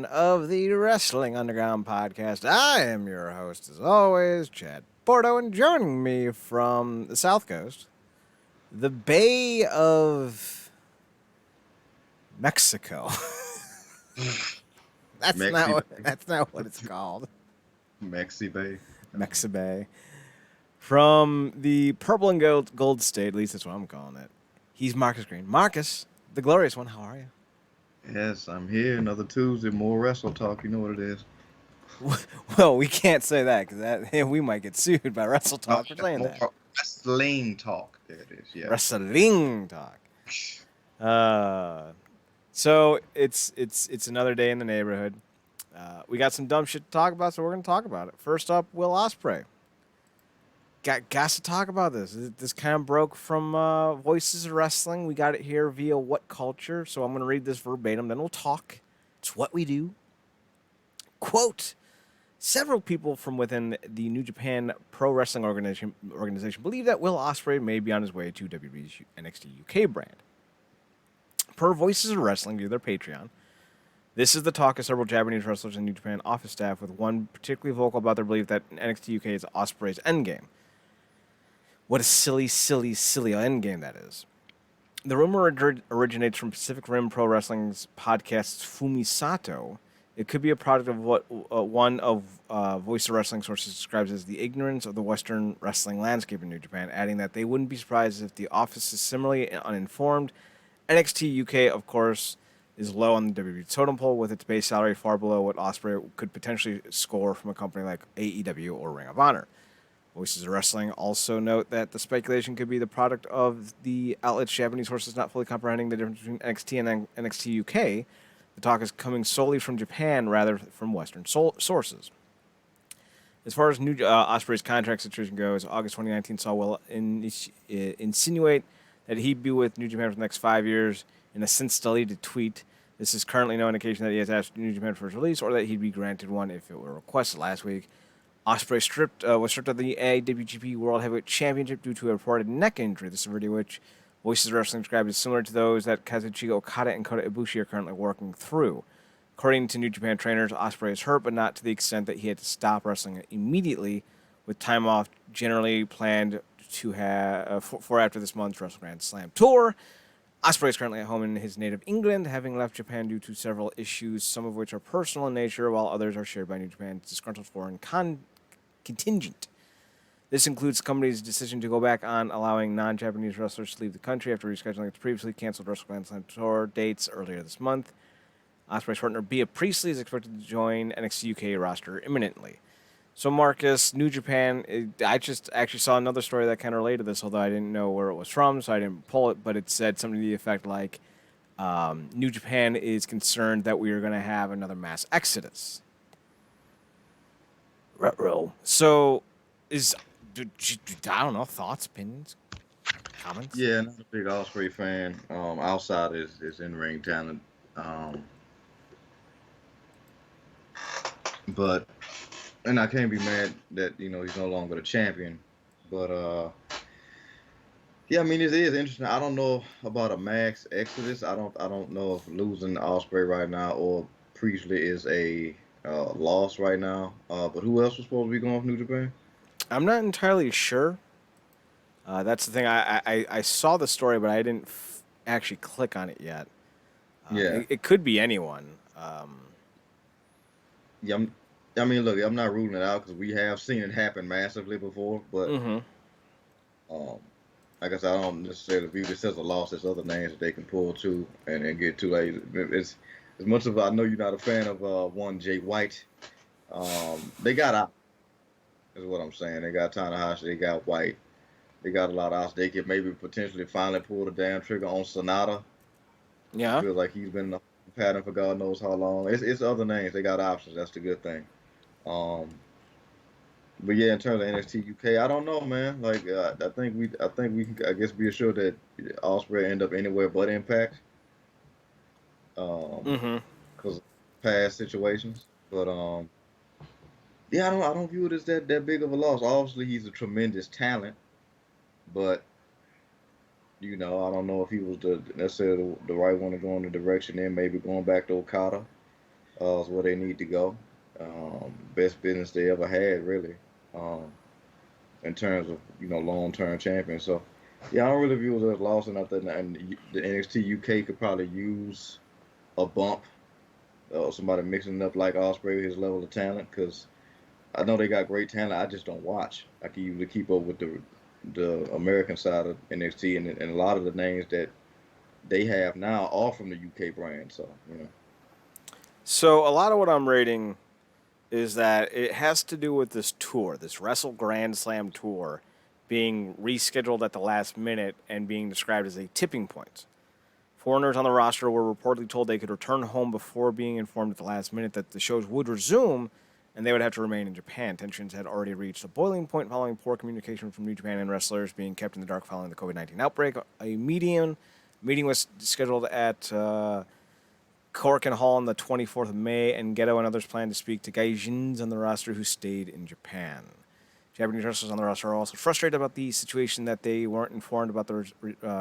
Of the Wrestling Underground podcast. I am your host, as always, Chad Bordeaux, and joining me from the South Coast, the Bay of Mexico. that's not Mexi what Bay. that's not what it's called. Mexi Bay. Mexa Bay. From the Purple and Gold State, at least that's what I'm calling it. He's Marcus Green. Marcus, the glorious one. How are you? Yes, I'm here. Another Tuesday, more wrestle talk. You know what it is. Well, we can't say that because we might get sued by Wrestle Oh, Talk for yeah, saying more that. wrestling talk. There it is. Yeah. Wrestling Talk. Uh, so it's another day in the neighborhood. We got some dumb shit to talk about, so we're gonna talk about it. First up, Will Ospreay. Got to talk about this. This kind of broke from Voices of Wrestling. We got it here via What Culture, so I'm gonna read this verbatim. Then we'll talk. It's what we do. Quote: Several people from within the New Japan Pro Wrestling organization believe that Will Ospreay may be on his way to WWE's NXT UK brand. Per Voices of Wrestling via their Patreon, this is the talk of several Japanese wrestlers and New Japan office staff, with one particularly vocal about their belief that NXT UK is Ospreay's endgame. What a silly endgame that is. The rumor originates from Pacific Rim Pro Wrestling's podcast's Fumi Sato. It could be a product of what one of Voice of Wrestling sources describes as the ignorance of the Western wrestling landscape in New Japan, adding that they wouldn't be surprised if the office is similarly uninformed. NXT UK, of course, is low on the WWE totem pole, with its base salary far below what Ospreay could potentially score from a company like AEW or Ring of Honor. Voices of Wrestling also note that the speculation could be the product of the outlet's Japanese sources not fully comprehending the difference between NXT and NXT UK. The talk is coming solely from Japan rather than from Western sources. As far as new Ospreay's contract situation goes, August 2019 saw Will insinuate that he'd be with New Japan for the next 5 years in a since deleted tweet. This is currently no indication that he has asked New Japan for his release or that he'd be granted one if it were requested. Last week, Ospreay was stripped of the IWGP World Heavyweight Championship due to a reported neck injury, the severity of which Voices of Wrestling described as similar to those that Kazuchika Okada and Kota Ibushi are currently working through. According to New Japan trainers, Ospreay is hurt, but not to the extent that he had to stop wrestling immediately, with time off generally planned to have for after this month's Wrestle Grand Slam tour. Ospreay is currently at home in his native England, having left Japan due to several issues, some of which are personal in nature, while others are shared by New Japan's disgruntled foreign contingent. This includes the company's decision to go back on allowing non-Japanese wrestlers to leave the country after rescheduling its previously canceled Wrestle Grand Slam tour dates earlier this month. Ospreay's partner Bea Priestley is expected to join NXT UK roster imminently. So, Marcus, New Japan, I just actually saw another story that kind of related to this, although I didn't know where it was from, so I didn't pull it, but it said something to the effect like, New Japan is concerned that we are going to have another mass exodus. Ruh-roh. So, I don't know, thoughts, opinions, comments? Yeah, not a big Osprey fan. Outside is in ring talent. Um, but and I can't be mad that he's no longer the champion. But yeah, I mean it is interesting. I don't know about a max exodus. I don't know if losing Osprey right now or Priestley is a loss right now. But who else was supposed to be going from New Japan? I'm not entirely sure. That's the thing. I saw the story, but I didn't actually click on it yet. Yeah, It could be anyone. yeah. I mean, look, I'm not ruling it out because we have seen it happen massively before. But Mm-hmm. um, like I said, I don't necessarily view this as a loss. There's other names that they can pull to and get to. Like, it's as much as I know you're not a fan of one Jay White. They got out. Is what I'm saying. They got Tanahashi. They got White. They got a lot of options. They could maybe potentially finally pull the damn trigger on Sonata. Yeah. Feels like he's been in the pattern for God knows how long. It's other names. They got options. That's the good thing. Um, but yeah, in terms of NXT UK, I don't know, man. Like I think we can I guess be assured that Osprey end up anywhere but Impact. Um, Mm-hmm. because of past situations. But yeah, I don't view it as that big of a loss. Obviously, he's a tremendous talent, but I don't know if he was the necessarily the right one to go in the direction. Then maybe going back to Okada. is where they need to go. Best business they ever had, really, um, in terms of long-term champion. So, yeah, I don't really view it as a loss or nothing. And the NXT UK could probably use a bump, somebody mixing it up like Ospreay with his level of talent. Because I know they got great talent. I just don't watch. I can usually keep up with the American side of NXT, and a lot of the names that they have now are from the UK brand. So, So a lot of what I'm rating is that it has to do with this tour, this Wrestle Grand Slam tour, being rescheduled at the last minute and being described as a tipping point. Foreigners on the roster were reportedly told they could return home before being informed at the last minute that the shows would resume and they would have to remain in Japan. Tensions had already reached a boiling point following poor communication from New Japan and wrestlers being kept in the dark following the COVID-19 outbreak. A meeting was scheduled at Korakuen Hall on the 24th of May, and Geto and others plan to speak to gaijins on the roster who stayed in Japan. Japanese wrestlers on the roster are also frustrated about the situation that they weren't informed about the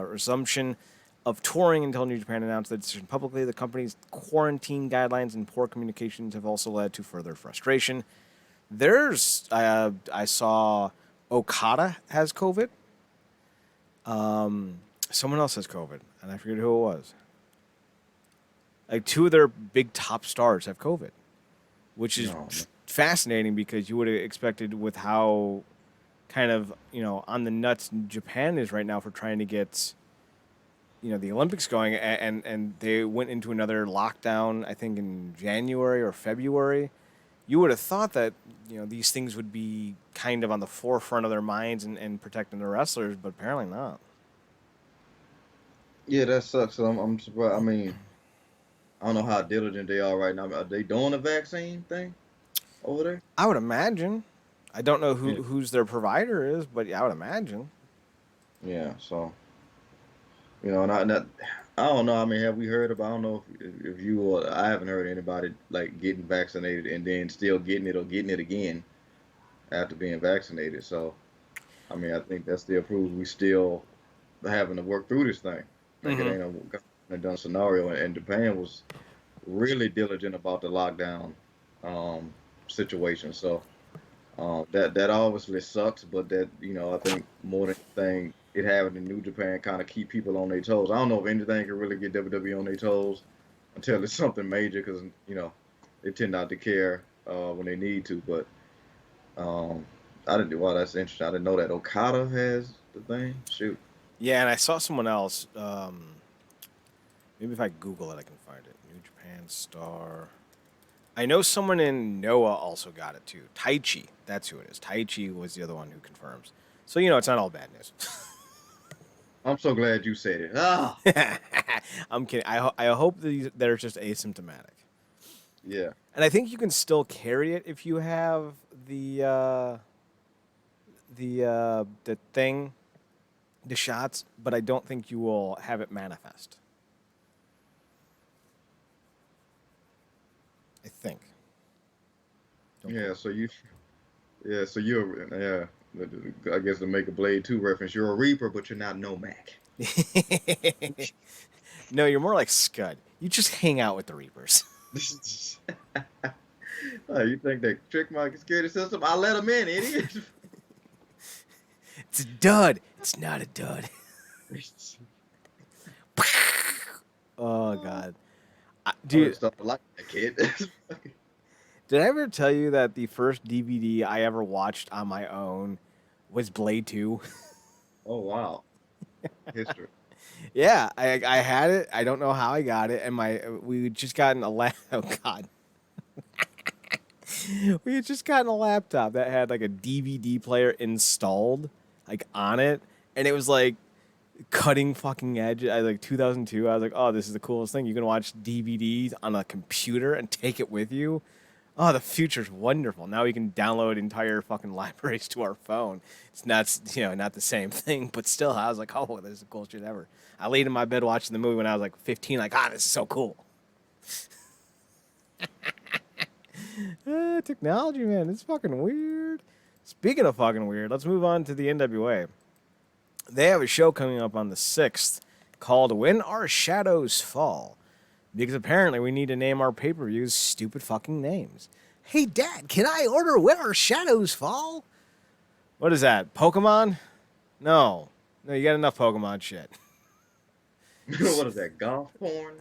resumption of touring until New Japan announced the decision publicly. The company's quarantine guidelines and poor communications have also led to further frustration. I saw Okada has COVID. Someone else has COVID, and I forget who it was. Like, two of their big top stars have COVID, which is fascinating because you would have expected with how kind of, on the nuts Japan is right now for trying to get, the Olympics going. And they went into another lockdown, I think, in January or February. You would have thought that, these things would be kind of on the forefront of their minds and protecting the wrestlers, but apparently not. Yeah, that sucks. I'm surprised. I mean, I don't know how diligent they are right now. Are they doing the vaccine thing over there? I would imagine. I don't know Yeah. who's their provider is, but yeah, I would imagine. Yeah. So, I don't know. I mean, have we heard about? I don't know if you or I haven't heard anybody like getting vaccinated and then still getting it or getting it again after being vaccinated. So, I mean, I think that still proves we still having to work through this thing. Like, it Mm-hmm. ain't a done scenario, and Japan was really diligent about the lockdown um, situation. So that obviously sucks, but that I think more than anything, it having in New Japan kind of keep people on their toes. I don't know if anything can really get WWE on their toes until it's something major, because they tend not to care when they need to. But I didn't do. Wow, that's interesting. I didn't know that Okada has the thing. Shoot. Yeah, and I saw someone else. Maybe if I Google it, I can find it. New Japan star. I know someone in Noah also got it too. Taichi, that's who it is. Taichi was the other one who confirms. So it's not all bad news. I'm so glad you said it. Ah, I'm kidding. I hope they're just asymptomatic. yeah. And I think you can still carry it if you have the thing, the shots, but I don't think you will have it manifest. I think. Don't Yeah, so you're, yeah, I guess to make a Blade 2 reference, you're a Reaper, but you're not Nomac. No, you're more like Scud. You just hang out with the Reapers. Oh, you think they trick my security system? I let them in, idiot. It's a dud. It's not a dud. Oh, God. Dude, Stuff like that, kid. did I ever tell you that the first DVD I ever watched on my own was Blade 2? Oh, wow. History. Yeah, I had it. I don't know how I got it, and we had just gotten a oh God, we had just gotten a laptop that had like a DVD player installed, like on it, and it was like cutting fucking edge. I like 2002. I was like, oh, this is the coolest thing. You can watch DVDs on a computer and take it with you. Oh, the future's wonderful. Now we can download entire fucking libraries to our phone. It's not, not the same thing, but still, I was like, oh, this is the coolest shit ever. I laid in my bed watching the movie when I was like 15, like, this is so cool. Technology, man, it's fucking weird. Speaking of fucking weird, let's move on to the NWA. They have a show coming up on the 6th called When Our Shadows Fall. Because apparently we need to name our pay-per-views stupid fucking names. Hey, Dad, can I order Where Our Shadows Fall? What is that, Pokemon? No, you got enough Pokemon shit. What is that? Golf porn?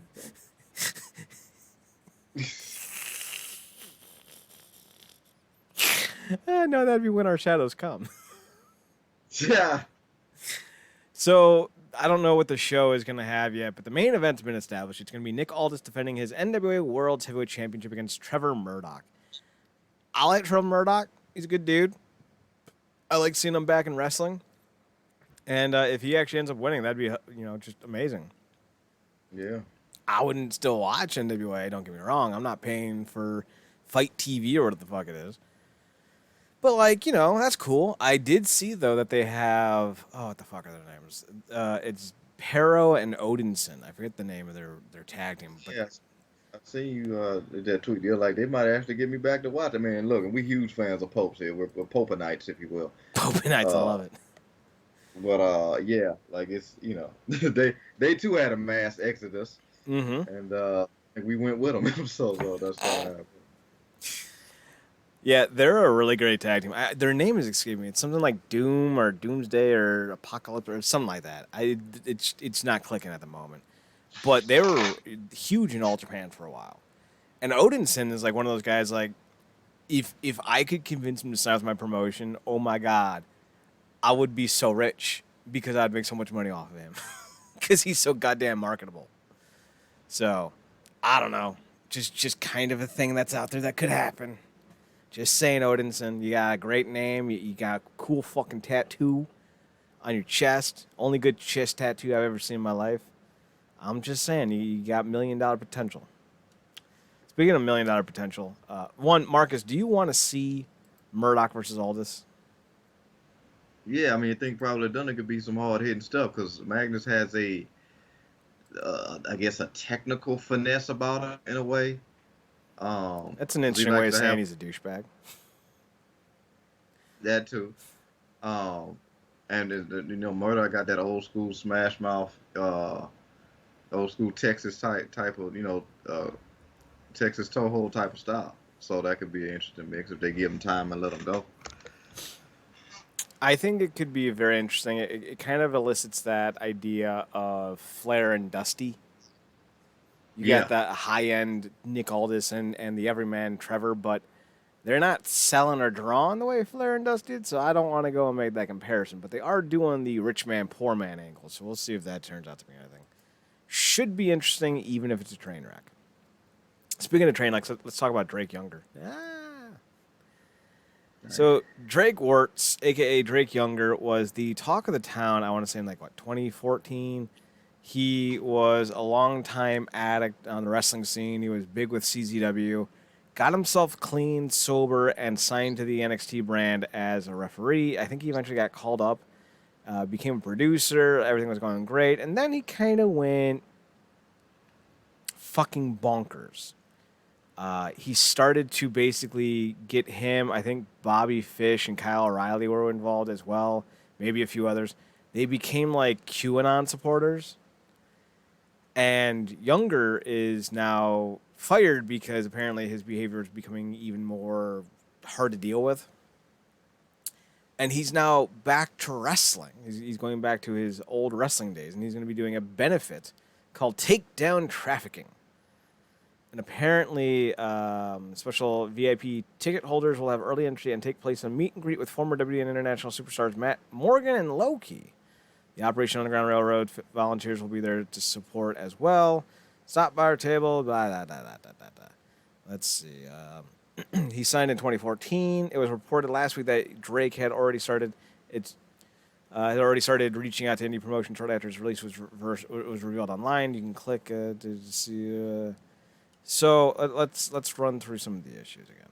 No, that'd be When Our Shadows Come. Yeah. So I don't know what the show is going to have yet, but the main event's been established. It's going to be Nick Aldis defending his NWA World Heavyweight Championship against Trevor Murdoch. I like Trevor Murdoch. He's a good dude. I like seeing him back in wrestling. And if he actually ends up winning, that'd be, just amazing. Yeah. I wouldn't still watch NWA, don't get me wrong. I'm not paying for Fight TV or whatever the fuck it is. But, that's cool. I did see, though, that they have... Oh, what the fuck are their names? It's Pero and Odinson. I forget the name of their tag team. But Yes. I see you that tweet. They're like, they might actually get me back to watch. I mean, look, we huge fans of Popes here. We're Popenites, if you will. Popenites, I love it. But, yeah, like it's, they too had a mass exodus. Mm-hmm. And we went with them. so that's what happened. Yeah, they're a really great tag team. Their name is escaping me. It's something like Doom or Doomsday or Apocalypse or something like that. It's not clicking at the moment. But they were huge in All Japan for a while. And Odinson is like one of those guys, like, if I could convince him to sign with my promotion, oh my God, I would be so rich because I'd make so much money off of him. Because he's so goddamn marketable. So, I don't know. Just kind of a thing that's out there that could happen. Just saying, Odinson, you got a great name. You got a cool fucking tattoo on your chest. Only good chest tattoo I've ever seen in my life. I'm just saying, you got $1 million potential. Speaking of $1 million potential, Marcus, do you want to see Murdoch versus Aldis? Yeah, I mean, I think probably done it could be some hard-hitting stuff because Magnus has I guess, a technical finesse about it in a way. That's an interesting way of saying he's a douchebag. That too. And Murdoch got that old school smash mouth, old school Texas type of, Texas Toho type of style. So that could be an interesting mix if they give him time and let him go. I think it could be very interesting. It kind of elicits that idea of Flair and Dusty. You got that high-end Nick Aldis and the everyman Trevor, but they're not selling or drawing the way Flair and Dusty did, so I don't want to go and make that comparison. But they are doing the rich man, poor man angle, so we'll see if that turns out to be anything. Should be interesting, even if it's a train wreck. Speaking of train wrecks, let's talk about Drake Younger. So Drake Wirtz, a.k.a. Drake Younger, was the talk of the town, I want to say in 2014. He was a long-time addict on the wrestling scene. He was big with CZW. Got himself clean, sober, and signed to the NXT brand as a referee. I think he eventually got called up, became a producer. Everything was going great. And then he kind of went fucking bonkers. He started to basically get him, I think Bobby Fish and Kyle O'Reilly were involved as well, maybe a few others. They became like QAnon supporters. And Younger is now fired because apparently his behavior is becoming even more hard to deal with. And he's now back to wrestling. He's going back to his old wrestling days, and he's going to be doing a benefit called Take Down Trafficking. And apparently, special VIP ticket holders will have early entry and take place in a meet and greet with former WWE and international superstars Matt Morgan and Loki. The Operation Underground Railroad volunteers will be there to support as well. Stop by our table. Blah, blah, blah, blah, blah, blah. Let's see. He signed in 2014. It was reported last week that Drake had already started. Had already started reaching out to indie promotion shortly after his release was revealed online. You can click to see. So let's run through some of the issues again.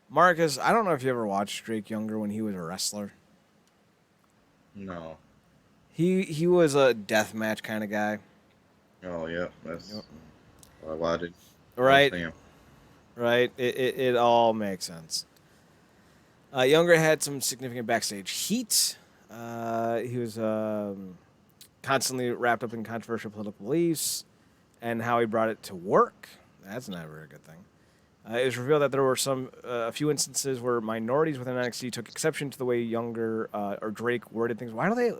Marcus, I don't know if you ever watched Drake Younger when he was a wrestler. No. He was a deathmatch kind of guy. Oh yeah, that's why did right. Right. It all makes sense. Younger had some significant backstage heat. He was constantly wrapped up in controversial political beliefs. and how he brought it to work. That's never a good thing. It was revealed that there were a few instances where minorities within NXT took exception to the way Younger or Drake worded things. Why do they?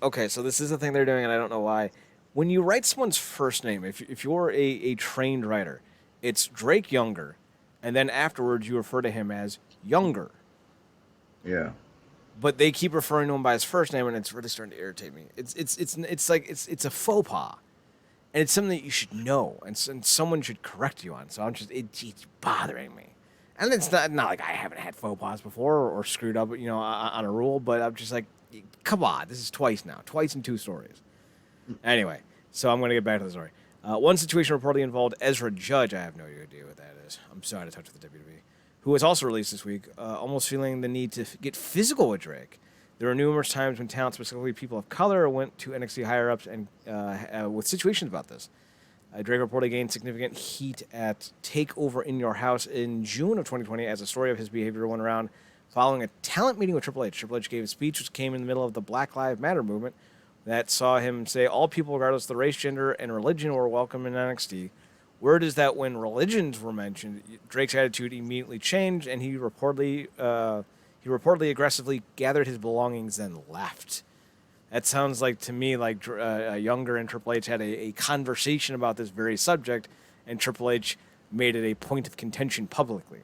Okay, so this is the thing they're doing, and I don't know why. When you write someone's first name, if you're a trained writer, it's Drake Younger, and then afterwards you refer to him as Younger. Yeah. But they keep referring to him by his first name, and it's really starting to irritate me. It's a faux pas, and it's something that you should know, and someone should correct you on. So it's bothering me, and it's not like I haven't had faux pas before or screwed up, on a rule. But I'm just like, come on, this is twice in 2 stories. Anyway, so I'm going to get back to the story. One situation reportedly involved Ezra Judge. I have no idea what that is. I'm so out of touch with the WWE. Who was also released this week, almost feeling the need to get physical with Drake. There were numerous times when talent, specifically people of color, went to NXT higher-ups and with situations about this. Drake reportedly gained significant heat at TakeOver in Your House in June of 2020 as a story of his behavior went around following a talent meeting with Triple H. Triple H gave a speech which came in the middle of the Black Lives Matter movement that saw him say all people, regardless of the race, gender, and religion, were welcome in NXT. Word is that when religions were mentioned, Drake's attitude immediately changed, and he reportedly aggressively gathered his belongings and left. That sounds like to me like Younger and Triple H had a conversation about this very subject, and Triple H made it a point of contention publicly.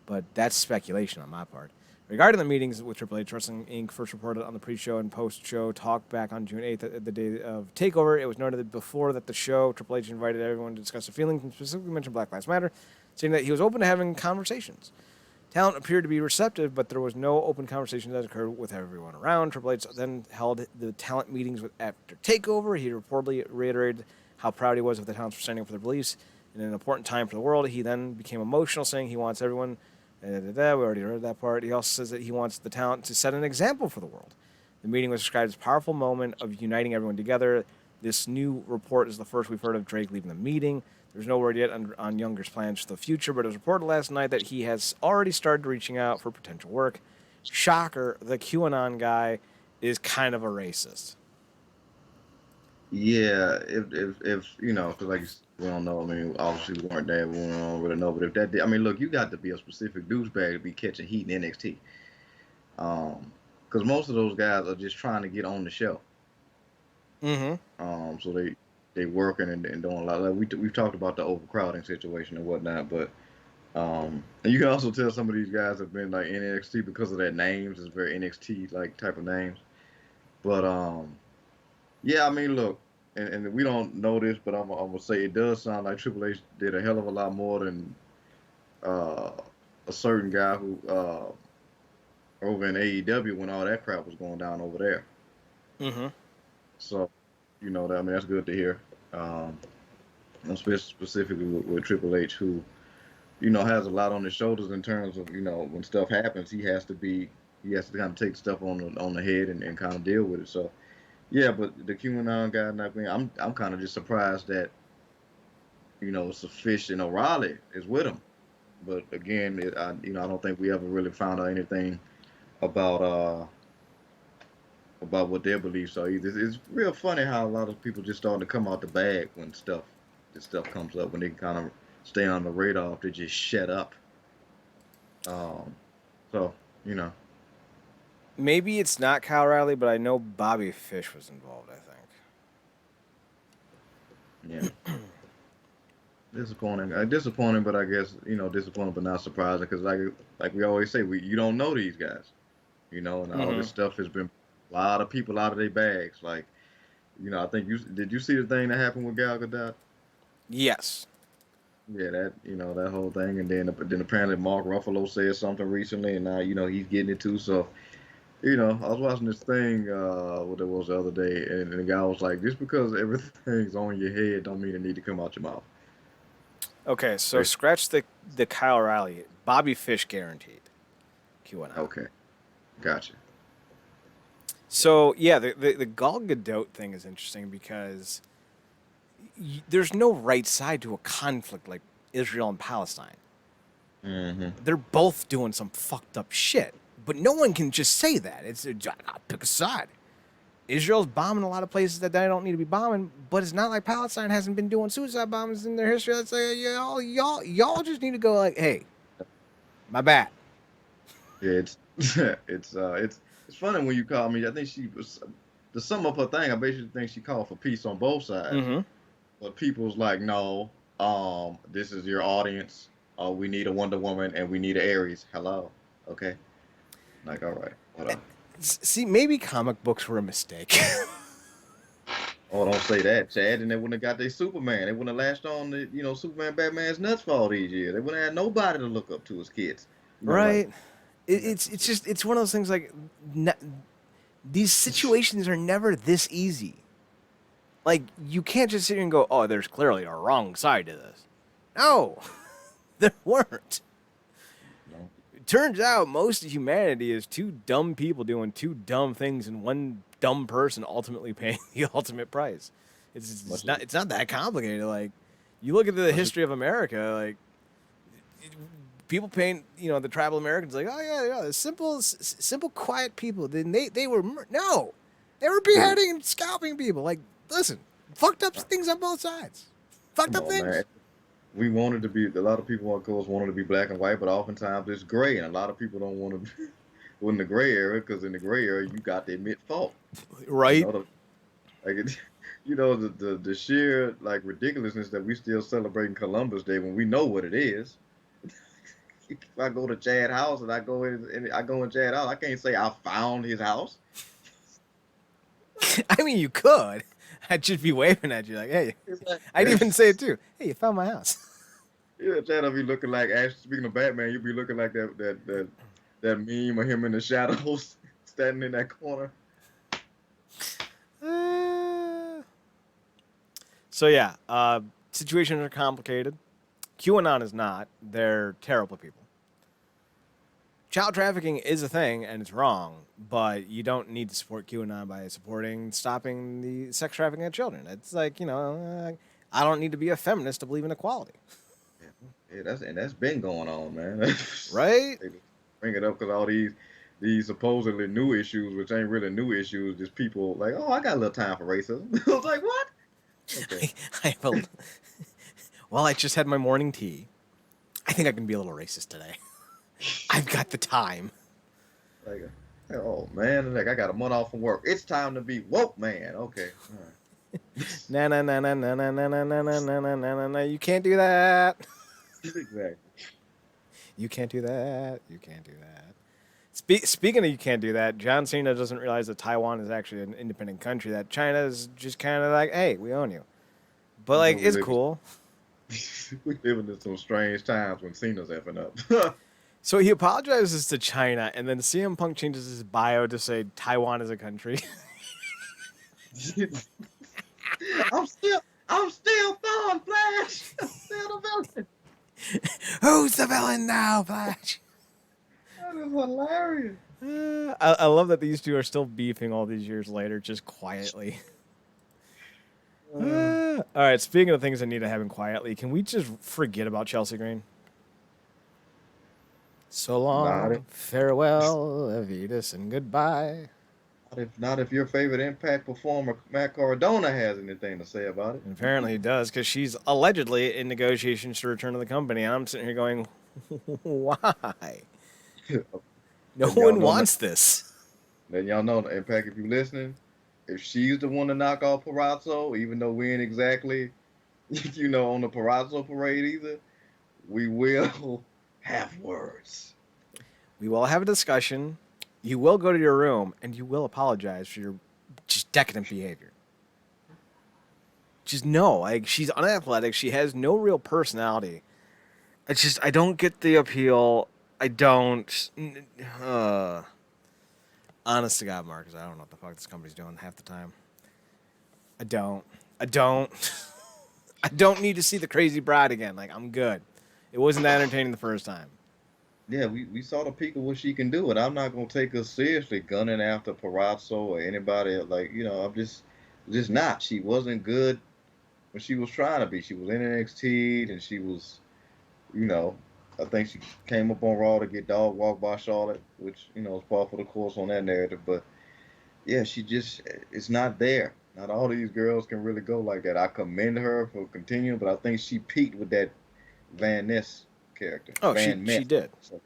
But that's speculation on my part. Regarding the meetings with Triple H, Wrestling Inc. first reported on the pre-show and post-show talk back on June 8th, the day of TakeOver. It was noted that before that the show, Triple H invited everyone to discuss their feelings and specifically mentioned Black Lives Matter, saying that he was open to having conversations. Talent appeared to be receptive, but there was no open conversation that occurred with everyone around. Triple H then held the talent meetings after TakeOver. He reportedly reiterated how proud he was of the talents for standing up for their beliefs in an important time for the world. He then became emotional, saying he wants everyone... We already heard that part. He also says that he wants the talent to set an example for the world. The meeting was described as a powerful moment of uniting everyone together. This new report is the first we've heard of Drake leaving the meeting. There's no word yet on Younger's plans for the future, but it was reported last night that he has already started reaching out for potential work. Shocker, the QAnon guy is kind of a racist. Yeah, if because like we don't know. I mean, obviously we weren't there. We don't really know. But if that did, I mean, look, you got to be a specific douchebag to be catching heat in NXT. Because most of those guys are just trying to get on the show. Mm-hmm. So they working and doing a lot. Like we've talked about the overcrowding situation and whatnot, but and you can also tell some of these guys have been like in NXT because of their names. It's very NXT like type of names. But yeah, I mean, look, and we don't know this, but I'm gonna say it does sound like Triple H did a hell of a lot more than a certain guy who over in AEW when all that crap was going down over there. Mm-hmm. So, I mean, that's good to hear. Specifically with Triple H, who, has a lot on his shoulders in terms of, when stuff happens, he has to kind of take stuff on the head and kind of deal with it. So. Yeah, but the QAnon guy, I'm kind of just surprised that, Fish and O'Reilly is with him. But again, I don't think we ever really found out anything about what their beliefs are either. It's real funny how a lot of people just starting to come out the bag when this stuff comes up, when they kind of stay on the radar if they just shut up. So. Maybe it's not Kyle Riley, but I know Bobby Fish was involved, I think. Yeah. Disappointing, but I guess, disappointing but not surprising, because like we always say, you don't know these guys, and all this stuff has been a lot of people out of their bags. Like, I think did you see the thing that happened with Gal Gadot? Yes. Yeah, that that whole thing, and then apparently Mark Ruffalo said something recently, and now he's getting it too. So. I was watching this thing, what it was the other day, and the guy was like, just because everything's on your head don't mean it need to come out your mouth. Okay, so scratch the Kyle Riley. Bobby Fish guaranteed. QAnon. Okay, gotcha. So, yeah, the Gal Gadot thing is interesting because there's no right side to a conflict like Israel and Palestine. Mm-hmm. They're both doing some fucked up shit. But no one can just say that. It's pick a side. Israel's bombing a lot of places that they don't need to be bombing, but it's not like Palestine hasn't been doing suicide bombings in their history. Let's say, y'all just need to go like, hey, my bad. Yeah, it's it's funny when you call me. I think she was to sum up her thing. I basically think she called for peace on both sides. Mm-hmm. But people's like, no, this is your audience. We need a Wonder Woman and we need an Ares. Hello, okay. Like, all right, whatever. See, maybe comic books were a mistake. Oh, don't say that, Chad. And they wouldn't have got their Superman. They wouldn't have latched on to, Superman, Batman's nuts for all these years. They wouldn't have had nobody to look up to as kids. Right. Like, It's one of those things like these situations are never this easy. Like, you can't just sit here and go, oh, there's clearly a wrong side to this. No, there weren't. no. It turns out most of humanity is two dumb people doing two dumb things and one dumb person ultimately paying the ultimate price. It's not that complicated. Like, you look at the history of America, like, people paying, the tribal Americans, like, oh yeah, simple, quiet people. Then they were they were beheading and scalping people. Like, listen, fucked up things on both sides. Fucked Come up on, things. man. We wanted to be, a lot of people, of course, wanted to be black and white, but oftentimes it's gray, and a lot of people don't want to be in the gray area, because in the gray area, you got to admit fault. Right. The sheer, like, ridiculousness that we still celebrating Columbus Day when we know what it is. If I go to Chad's house and I go in Chad's house, I can't say I found his house. I mean, you could. I'd just be waving at you like, hey. Like, I'd even say it too. Hey, you found my house. Yeah, Chad'll be looking like, actually, speaking of Batman, you'll be looking like that meme of him in the shadows standing in that corner. So yeah, situations are complicated. QAnon is not. They're terrible people. Child trafficking is a thing, and it's wrong, but you don't need to support QAnon by stopping the sex trafficking of children. It's like, I don't need to be a feminist to believe in equality. Yeah, that's been going on, man. Right? They just bring it up because all these supposedly new issues, which ain't really new issues, just people like, oh, I got a little time for racism. I was like, what? Okay. Well, I just had my morning tea. I think I can be a little racist today. I've got the time. Like, oh man, like I got a month off from work. It's time to be woke, man. Okay. All right. No. You can't do that. Exactly. You can't do that. You can't do that. Speaking of you can't do that, John Cena doesn't realize that Taiwan is actually an independent country, that China is just kind of like, hey, we own you. But, like, it's cool. We living in some strange times when Cena's effing up. So he apologizes to China, and then CM Punk changes his bio to say Taiwan is a country. I'm still Thorn Flash. I'm still the villain. Who's the villain now, Flash? That is hilarious. I love that these two are still beefing all these years later, just quietly. All right, speaking of things that need to happen quietly, can we just forget about Chelsea Green? So long, farewell, Avitas, and goodbye. Not if your favorite Impact performer, Matt Cardona, has anything to say about it. And apparently he does, because she's allegedly in negotiations to return to the company, and I'm sitting here going, why? No one wants this. Then y'all know, Impact, if you're listening, if she's the one to knock off Parazzo, even though we ain't exactly, on the Parazzo parade either, we will have words. We will have a discussion. You will go to your room, and you will apologize for your just decadent behavior. Just no, like, she's unathletic. She has no real personality. I don't get the appeal. I don't. Honest to God, Marcus, I don't know what the fuck this company's doing half the time. I don't. I don't need to see the crazy bride again. Like, I'm good. It wasn't that entertaining the first time. Yeah, we saw the peak of what she can do, and I'm not gonna take her seriously gunning after Parazzo or anybody. Like, I'm just not. She wasn't good when she was trying to be. She was in NXT, and she was, I think she came up on Raw to get dog walked by Charlotte, which is par for the course on that narrative. But yeah, she just it's not there. Not all these girls can really go like that. I commend her for continuing, but I think she peaked with that Van Ness character, Oh, Van she Ness. did. So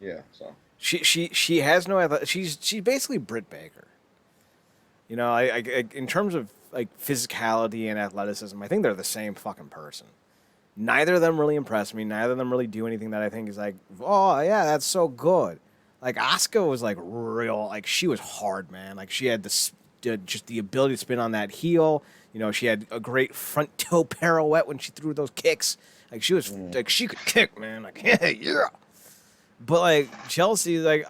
yeah, so She has no she's basically Britt Baker. You know, I in terms of like physicality and athleticism, I think they're the same fucking person. Neither of them really impress me. Neither of them really do anything that I think is like, oh yeah, that's so good. Like Asuka was like real, like she was hard, man. Like she had this just the ability to spin on that heel. You know, she had a great front toe pirouette when she threw those kicks. Like she was like she could kick, man. Like yeah. But like Chelsea, like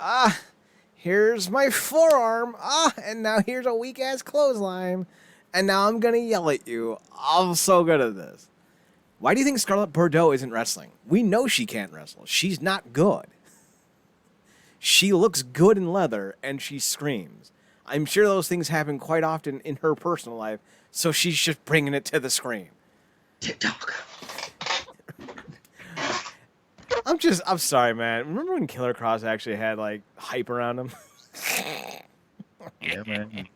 here's my forearm, and now here's a weak ass clothesline, and now I'm gonna yell at you. I'm so good at this. Why do you think Scarlett Bordeaux isn't wrestling? We know she can't wrestle. She's not good. She looks good in leather and she screams. I'm sure those things happen quite often in her personal life, so she's just bringing it to the screen. TikTok. I'm sorry, man. Remember when Killer Cross actually had like hype around him? Yeah, man.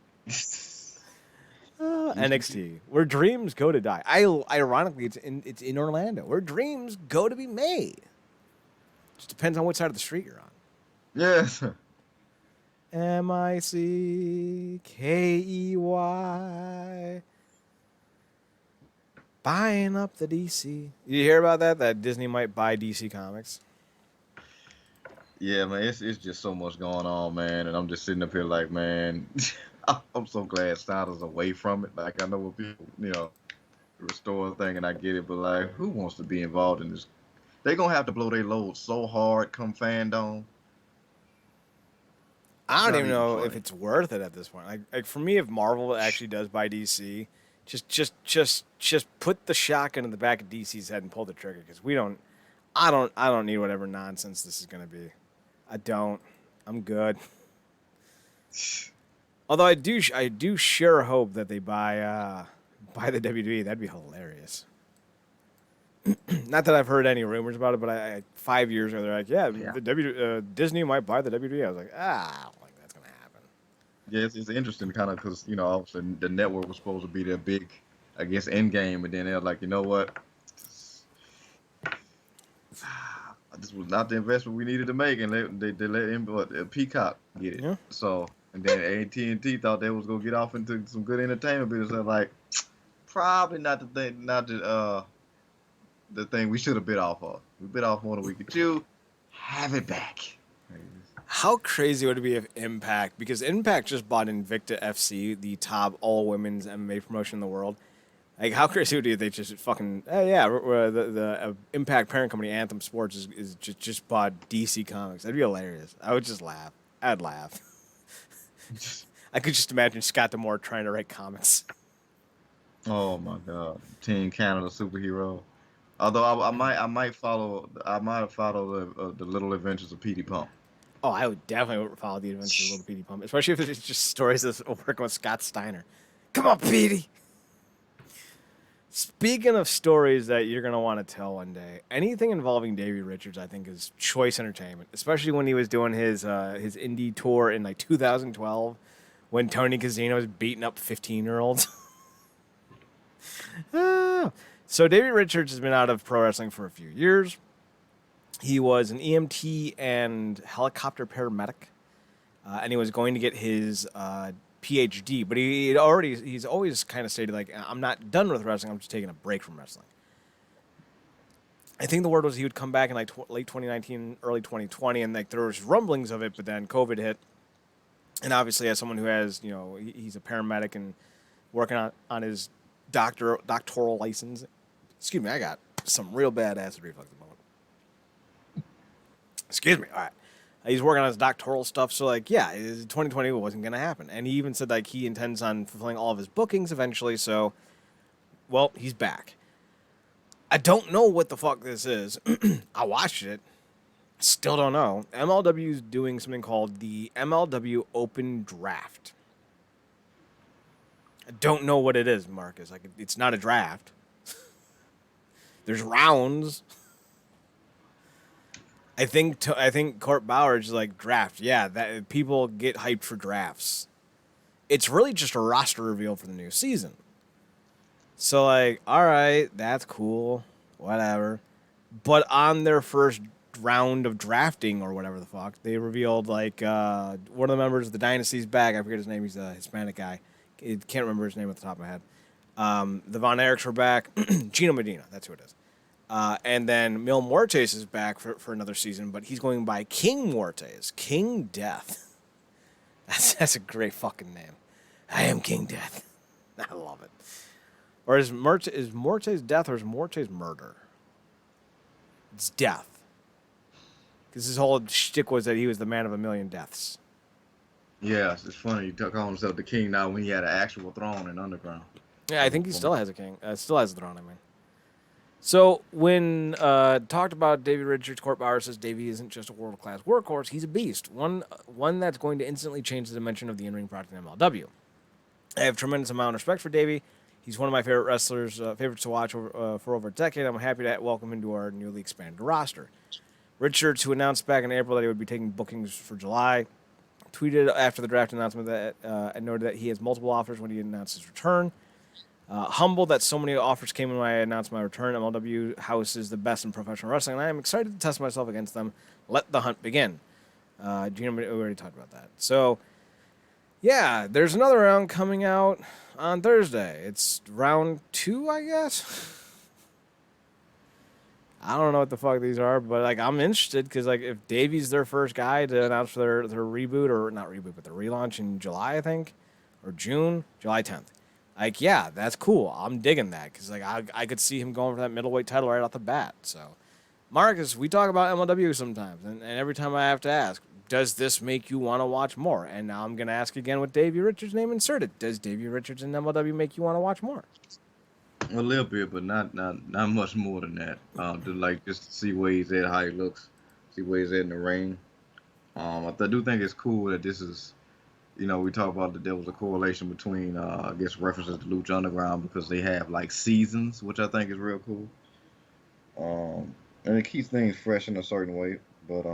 NXT, where dreams go to die. Ironically, it's in Orlando, where dreams go to be made. Just depends on which side of the street you're on. Yes. Mickey. Buying up the DC. You hear about that? That Disney might buy DC Comics. Yeah, man, it's just so much going on, man, and I'm just sitting up here like, man, I'm so glad Snyder's away from it. Like, I know what people, restore thing, and I get it, but like, who wants to be involved in this? They're gonna have to blow their load so hard come Fandom. I don't Not even even know funny. if it's worth it at this point. Like for me, if Marvel actually does buy DC, just put the shotgun in the back of DC's head and pull the trigger because I don't need whatever nonsense this is gonna be. I don't. I'm good. Although I do sure hope that they buy the WWE. That'd be hilarious. Not that I've heard any rumors about it, but I 5 years ago they're like, yeah, Yeah. the Disney might buy the WWE. I was like, I don't think that's gonna happen. Yeah, it's interesting kind of because, obviously the network was supposed to be their big, I guess, end game, and then they're like, you know what? This was not the investment we needed to make, and they let Peacock get it. Yeah. So, and then AT&T thought they was gonna get off into some good entertainment business. I'm like, probably not the thing, not the thing we should have bit off of. We bit off more than we could chew. Have it back. How crazy would it be if Impact, because Impact just bought Invicta FC, the top all women's MMA promotion in the world. Like, how crazy would it be if they just fucking, the Impact parent company, Anthem Sports, is just bought DC Comics. That'd be hilarious. I would just laugh. I'd laugh. I could just imagine Scott D'Amore trying to write comics. Oh my God, Team Canada superhero. Although I might follow the Little Adventures of Petey Pump. Oh, I would definitely follow the adventures of Little Petey Pump, especially if it's just stories of working with Scott Steiner. Come on, Petey. Speaking of stories that you're gonna want to tell one day, anything involving Davey Richards, I think, is choice entertainment. Especially when he was doing his indie tour in like 2012, when Tony Casino was beating up 15-year-olds. So Davey Richards has been out of pro wrestling for a few years. He was an EMT and helicopter paramedic, and he was going to get his PhD, but he's always kind of stated like, I'm not done with wrestling, I'm just taking a break from wrestling. I think the word was he would come back in like late 2019, early 2020, and like there was rumblings of it, but then COVID hit, and obviously as someone who has, he's a paramedic and working on his doctoral license. Excuse me, I got some real bad acid reflux at the moment. Excuse me. All right. He's working on his doctoral stuff, so like, yeah, 2020 wasn't going to happen. And he even said like he intends on fulfilling all of his bookings eventually, so, well, he's back. I don't know what the fuck this is. I watched it. Still don't know. MLW is doing something called the MLW Open Draft. I don't know what it is, Marcus. Like, it's not a draft. There's rounds. I think Court Bauer is like draft. Yeah, that people get hyped for drafts. it's really just a roster reveal for the new season. So, like, all right, that's cool, whatever. But on their first round of drafting or whatever the fuck, they revealed, like, one of the members of the Dynasty's back. I forget his name. He's a Hispanic guy. I can't remember his name at the top of my head. The Von Erichs were back. Gino Medina, that's who it is. And then Mil Muertes is back for another season, but he's going by King Muertes. King Death. That's a great fucking name. I am King Death. I love it. Or is Muertes death or is Muertes murder? It's death. Because his whole shtick was that he was the man of a million deaths. Yeah, it's funny. He called himself the king now when he had an actual throne in Underground. Yeah, I think he still has a king. Still has a throne, I mean. So when talked about Davey Richards, Court Bauer says Davey isn't just a world-class workhorse, he's a beast. One that's going to instantly change the dimension of the in-ring product in MLW. I have tremendous amount of respect for Davey. He's one of my favorite wrestlers, favorites to watch for over a decade. I'm happy to welcome him to our newly expanded roster. Richards, who announced back in April that he would be taking bookings for July, tweeted after the draft announcement that and noted that he has multiple offers when he announced his return. Humbled that so many offers came when I announced my return. MLW houses the best in professional wrestling, and I am excited to test myself against them. Let the hunt begin. Gino, we already talked about that. So, yeah, there's another round coming out on Thursday. It's round 2, I guess. I don't know what the fuck these are, but like I'm interested because like if Davey's their first guy to announce their reboot or not reboot, but the relaunch in July, I think, or June, July 10th. Like, yeah, that's cool. I'm digging that because like I could see him going for that middleweight title right off the bat. So, Marcus, we talk about MLW sometimes, and every time I have to ask, does this make you want to watch more? And now I'm gonna ask again with Davey Richards' name inserted. Does Davey Richards in MLW make you want to watch more? A little bit, but not much more than that. Just to see where he's at, how he looks, see where he's at in the ring. I do think it's cool that this is, we talk about that there was a correlation between, I guess, references to Lucha Underground because they have like seasons, which I think is real cool. And it keeps things fresh in a certain way, but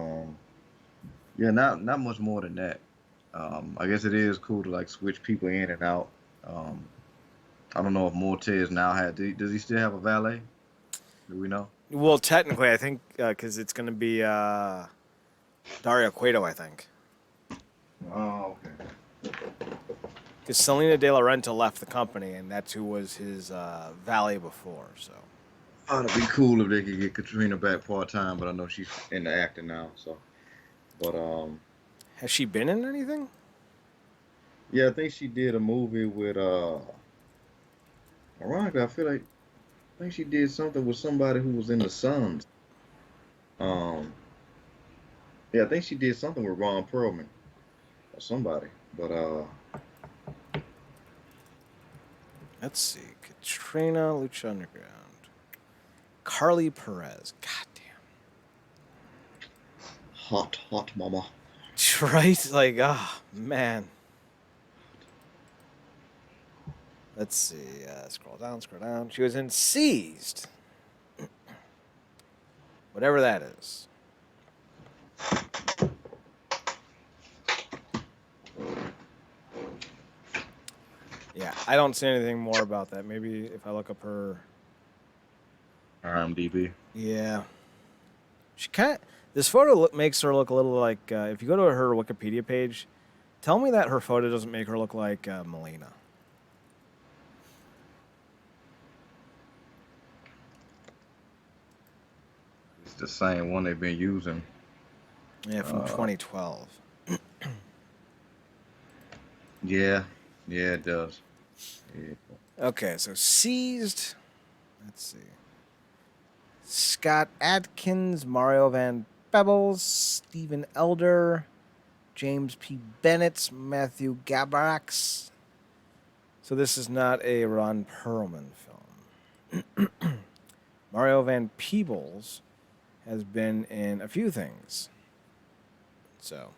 yeah, not much more than that. I guess it is cool to like switch people in and out. I don't know if Muertes now does he still have a valet? Do we know? Well, technically, I think because it's going to be Dario Cueto, I think. Oh, okay. Because Selena De La Renta left the company, and that's who was his valet before. So. Oh, it'd be cool if they could get Katrina back part-time, but I know she's into acting now. So, but has she been in anything? Yeah, I think she did a movie with ironically, I think she did something with somebody who was in the Suns. Yeah, I think she did something with Ron Perlman or somebody. But let's see, Katrina, Lucha Underground, Carly Perez. Goddamn. Hot mama. Right? Like, man. Let's see. Scroll down. She was in Seized. Whatever that is. Yeah, I don't see anything more about that. Maybe if I look up her IMDb. Yeah. She this photo makes her look a little like, if you go to her Wikipedia page, tell me that her photo doesn't make her look like Melina. It's the same one they've been using. Yeah, from 2012. Yeah, it does. Yeah. Okay, so Seized. Let's see. Scott Adkins, Mario Van Peebles, Stephen Elder, James P. Bennett, Matthew Gabrax. So this is not a Ron Perlman film. Mario Van Peebles has been in a few things. So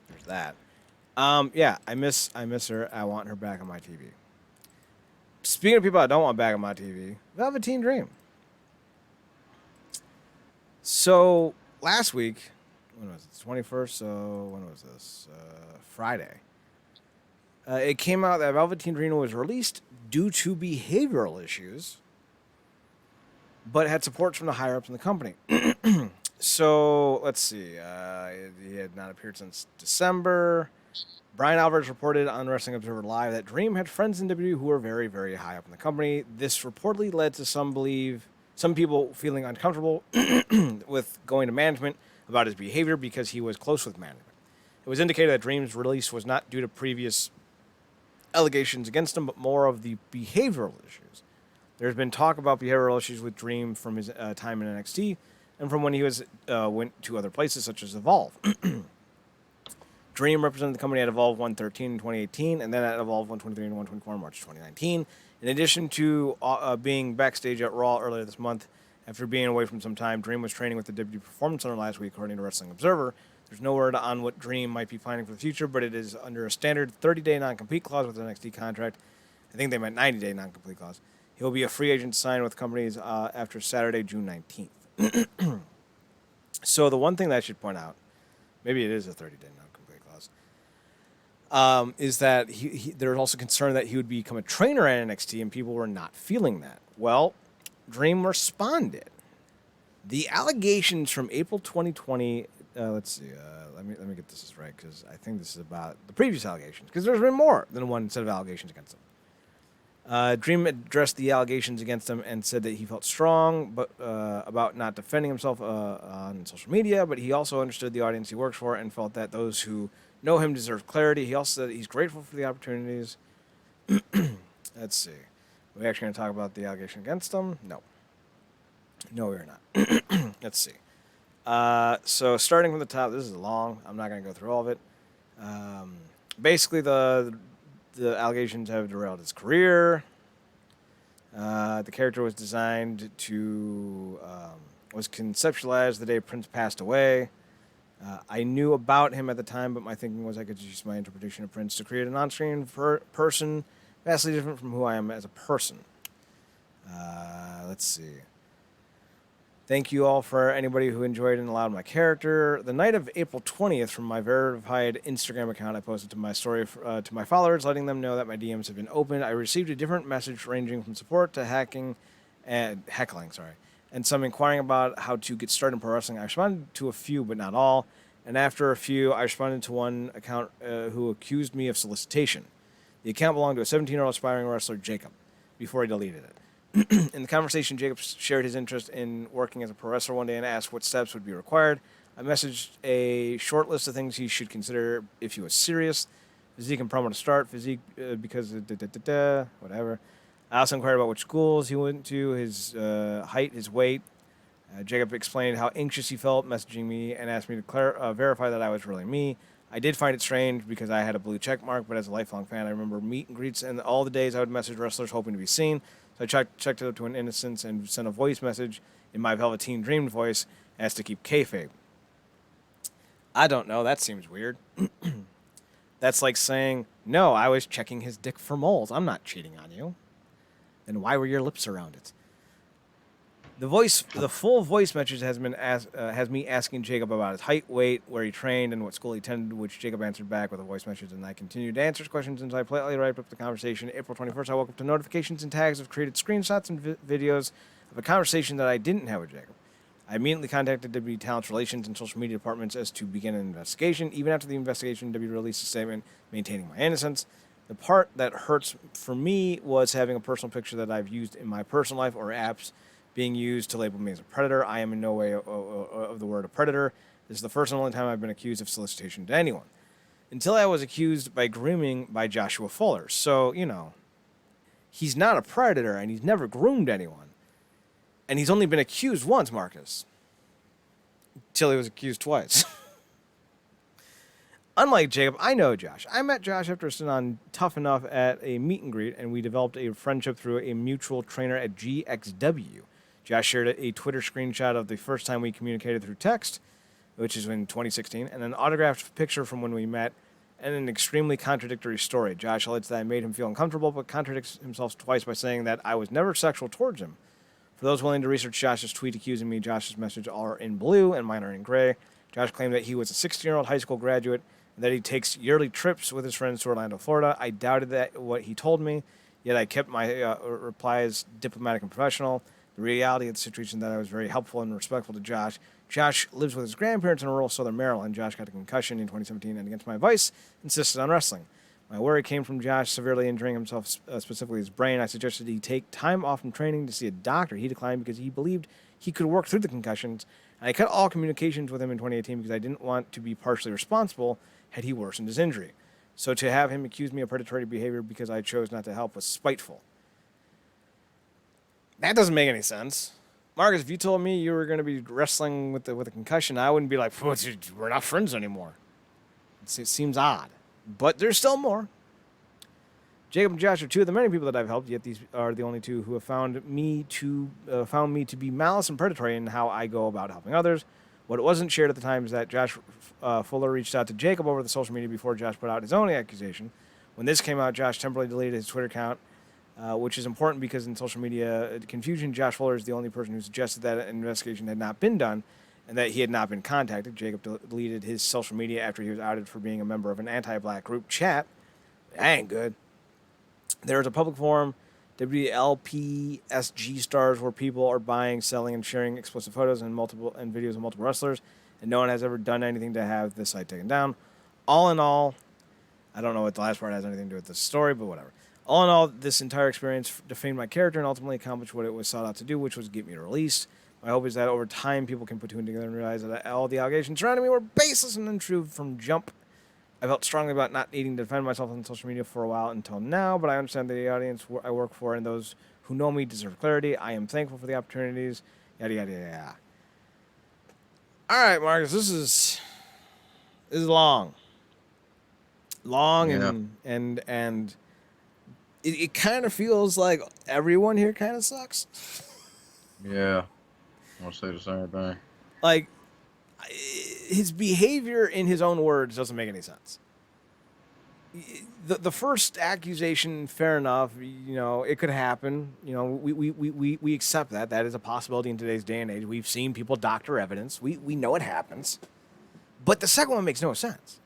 there's that. Yeah, I miss her. I want her back on my TV. Speaking of people I don't want back on my TV, Velveteen Dream. So last week, when was it? 21st. So when was this? Friday. It came out that Velveteen Dream was released due to behavioral issues, but had support from the higher-ups in the company. So, let's see. He had not appeared since December. Brian Alvarez reported on Wrestling Observer Live that Dream had friends in WWE who were very, very high up in the company. This reportedly led to some people feeling uncomfortable with going to management about his behavior because he was close with management. It was indicated that Dream's release was not due to previous allegations against him, but more of the behavioral issues. There's been talk about behavioral issues with Dream from his time in NXT and from when he went to other places such as Evolve. Dream represented the company at Evolve 113 in 2018 and then at Evolve 123 and 124 in March 2019. In addition to being backstage at Raw earlier this month, after being away from some time, Dream was training with the WWE Performance Center last week, according to Wrestling Observer. There's no word on what Dream might be planning for the future, but it is under a standard 30-day non-compete clause with an NXT contract. I think they meant 90-day non-compete clause. He'll be a free agent signed with companies after Saturday, June 19th. So the one thing that I should point out, maybe it is a 30-day non-compete clause, is that there was also concern that he would become a trainer at NXT, and people were not feeling that. Well, Dream responded. The allegations from April 2020. Let's see. Let me get this right because I think this is about the previous allegations because there's been more than one set of allegations against him. Dream addressed the allegations against him and said that he felt strong but about not defending himself on social media, but he also understood the audience he works for and felt that those who know him deserve clarity. He also said that he's grateful for the opportunities. Let's see. Are we actually going to talk about the allegation against him? No. No, we're not. Let's see. So starting from the top, this is long. I'm not going to go through all of it. Basically, the allegations have derailed his career. The character was designed to was conceptualized the day Prince passed away. I knew about him at the time, but my thinking was I could use my interpretation of Prince to create an on-screen person vastly different from who I am as a person. Let's see. Thank you all for anybody who enjoyed and allowed my character. The night of April 20th, from my verified Instagram account, I posted to my story to my followers, letting them know that my DMs have been opened. I received a different message ranging from support to heckling, and some inquiring about how to get started in pro wrestling. I responded to a few, but not all. And after a few, I responded to one account who accused me of solicitation. The account belonged to a 17-year-old aspiring wrestler, Jacob, before he deleted it. In the conversation, Jacob shared his interest in working as a pro wrestler one day and asked what steps would be required. I messaged a short list of things he should consider if he was serious. Physique and promo to start. Physique because whatever. I also inquired about which schools he went to, his height, his weight. Jacob explained how anxious he felt messaging me and asked me to verify that I was really me. I did find it strange because I had a blue check mark, but as a lifelong fan, I remember meet and greets and all the days I would message wrestlers hoping to be seen. So I checked it up to an innocence and sent a voice message in my Velveteen Dream voice as to keep kayfabe. I don't know. That seems weird. That's like saying, no, I was checking his dick for moles. I'm not cheating on you. Then why were your lips around it? The full voice message has me asking Jacob about his height, weight, where he trained, and what school he attended, which Jacob answered back with a voice message, and I continued to answer his questions until I politely wrapped up the conversation. April 21st, I woke up to notifications and tags of created screenshots and videos of a conversation that I didn't have with Jacob. I immediately contacted WWE Talent Relations and social media departments as to begin an investigation. Even after the investigation, WWE released a statement maintaining my innocence. The part that hurts for me was having a personal picture that I've used in my personal life or apps being used to label me as a predator. I am in no way of the word a predator. This is the first and only time I've been accused of solicitation to anyone. Until I was accused by grooming by Joshua Fuller. So, he's not a predator and he's never groomed anyone. And he's only been accused once, Marcus. Until he was accused twice. Unlike Jacob, I know Josh. I met Josh after sitting on Tough Enough at a meet and greet, and we developed a friendship through a mutual trainer at GXW. Josh shared a Twitter screenshot of the first time we communicated through text, which is in 2016, and an autographed picture from when we met, and an extremely contradictory story. Josh alleged that I made him feel uncomfortable, but contradicts himself twice by saying that I was never sexual towards him. For those willing to research Josh's tweet accusing me, Josh's message are in blue and mine are in gray. Josh claimed that he was a 16-year-old high school graduate and that he takes yearly trips with his friends to Orlando, Florida. I doubted that what he told me, yet I kept my replies diplomatic and professional. The reality of the situation that I was very helpful and respectful to Josh. Josh lives with his grandparents in rural southern Maryland. Josh got a concussion in 2017 and, against my advice, insisted on wrestling. My worry came from Josh severely injuring himself, specifically his brain. I suggested he take time off from training to see a doctor. He declined because he believed he could work through the concussions. And I cut all communications with him in 2018 because I didn't want to be partially responsible had he worsened his injury. So to have him accuse me of predatory behavior because I chose not to help was spiteful. That doesn't make any sense. Marcus, if you told me you were going to be wrestling with a concussion, I wouldn't be like, we're not friends anymore. It seems odd. But there's still more. Jacob and Josh are two of the many people that I've helped, yet these are the only two who have found me to be malice and predatory in how I go about helping others. What wasn't shared at the time is that Josh Fuller reached out to Jacob over the social media before Josh put out his own accusation. When this came out, Josh temporarily deleted his Twitter account, which is important because in social media confusion, Josh Fuller is the only person who suggested that an investigation had not been done and that he had not been contacted. Jacob deleted his social media after he was outed for being a member of an anti-black group chat. That ain't good. There is a public forum, WLPSG stars, where people are buying, selling, and sharing explicit photos and videos of multiple wrestlers, and no one has ever done anything to have this site taken down. All in all, I don't know what the last part has anything to do with this story, but whatever. All in all, this entire experience defamed my character and ultimately accomplished what it was sought out to do, which was get me released. My hope is that over time, people can put two and together and realize that all the allegations surrounding me were baseless and untrue from jump. I felt strongly about not needing to defend myself on social media for a while until now, but I understand the audience I work for and those who know me deserve clarity. I am thankful for the opportunities. Yada, yada, yada. All right, Marcus, this is long. Long, Yeah. and it kind of feels like everyone here kind of sucks. Yeah. I'll say the same thing. Like, his behavior in his own words doesn't make any sense. The first accusation, fair enough, you know, it could happen. You know, we accept that. That is a possibility in today's day and age. We've seen people doctor evidence. We know it happens. But the second one makes no sense.